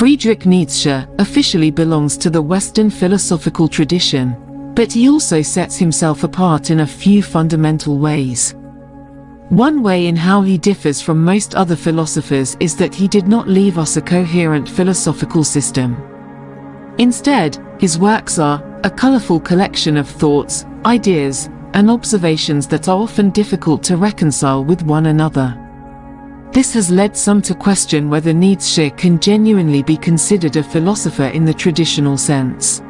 Friedrich Nietzsche officially belongs to the Western philosophical tradition, but he also sets himself apart in a few fundamental ways. One way in how he differs from most other philosophers is that he did not leave us a coherent philosophical system. Instead, his works are a colorful collection of thoughts, ideas, and observations that are often difficult to reconcile with one another. This has led some to question whether Nietzsche can genuinely be considered a philosopher in the traditional sense.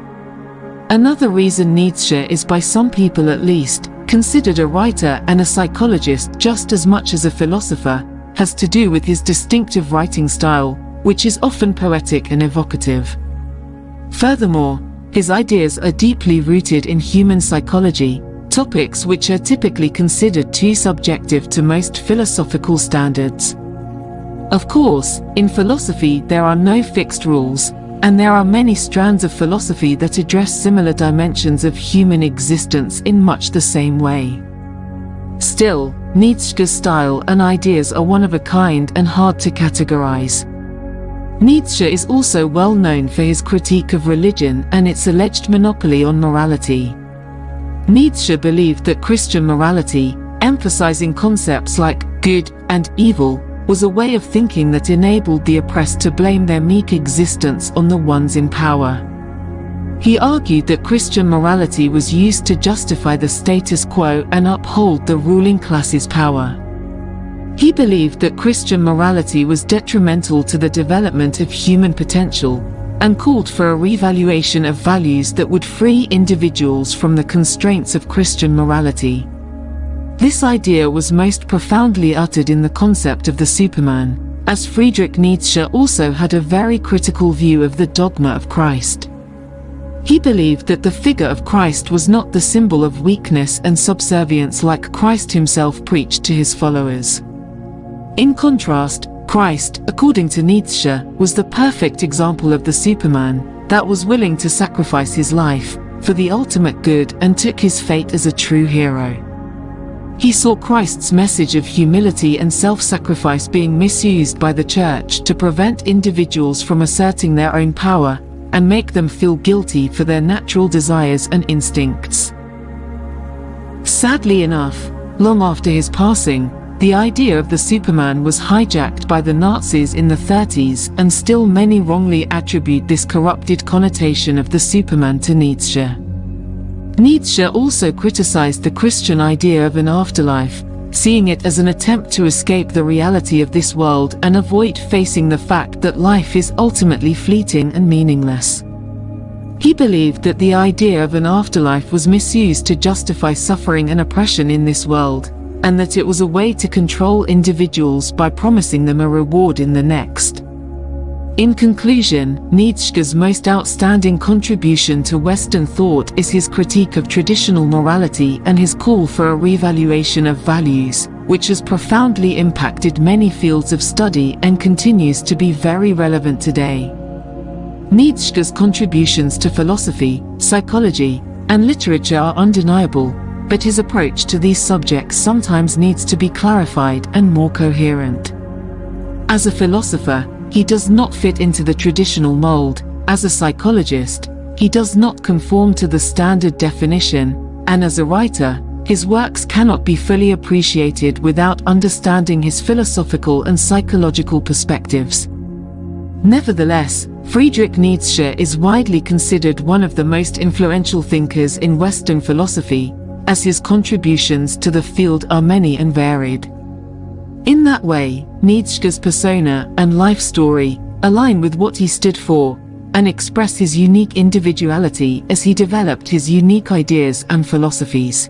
Another reason Nietzsche is, by some people at least, considered a writer and a psychologist just as much as a philosopher, has to do with his distinctive writing style, which is often poetic and evocative. Furthermore, his ideas are deeply rooted in human psychology, topics which are typically considered too subjective to most philosophical standards. Of course, in philosophy there are no fixed rules, and there are many strands of philosophy that address similar dimensions of human existence in much the same way. Still, Nietzsche's style and ideas are one of a kind and hard to categorize. Nietzsche is also well known for his critique of religion and its alleged monopoly on morality. Nietzsche believed that Christian morality, emphasizing concepts like good and evil, was a way of thinking that enabled the oppressed to blame their meek existence on the ones in power. He argued that Christian morality was used to justify the status quo and uphold the ruling class's power. He believed that Christian morality was detrimental to the development of human potential, and called for a revaluation of values that would free individuals from the constraints of Christian morality. This idea was most profoundly uttered in the concept of the Superman, as Friedrich Nietzsche also had a very critical view of the dogma of Christ. He believed that the figure of Christ was not the symbol of weakness and subservience like Christ himself preached to his followers. In contrast, Christ, according to Nietzsche, was the perfect example of the Superman that was willing to sacrifice his life for the ultimate good and took his fate as a true hero. He saw Christ's message of humility and self-sacrifice being misused by the Church to prevent individuals from asserting their own power and make them feel guilty for their natural desires and instincts. Sadly enough, long after his passing, the idea of the Superman was hijacked by the Nazis in the 30s, and still many wrongly attribute this corrupted connotation of the Superman to Nietzsche. Nietzsche also criticized the Christian idea of an afterlife, seeing it as an attempt to escape the reality of this world and avoid facing the fact that life is ultimately fleeting and meaningless. He believed that the idea of an afterlife was misused to justify suffering and oppression in this world, and that it was a way to control individuals by promising them a reward in the next. In conclusion, Nietzsche's most outstanding contribution to Western thought is his critique of traditional morality and his call for a revaluation of values, which has profoundly impacted many fields of study and continues to be very relevant today. Nietzsche's contributions to philosophy, psychology, and literature are undeniable, but his approach to these subjects sometimes needs to be clarified and more coherent. As a philosopher, he does not fit into the traditional mold. As a psychologist, he does not conform to the standard definition, and as a writer, his works cannot be fully appreciated without understanding his philosophical and psychological perspectives. Nevertheless, Friedrich Nietzsche is widely considered one of the most influential thinkers in Western philosophy, as his contributions to the field are many and varied. In that way, Nietzsche's persona and life story align with what he stood for, and express his unique individuality as he developed his unique ideas and philosophies.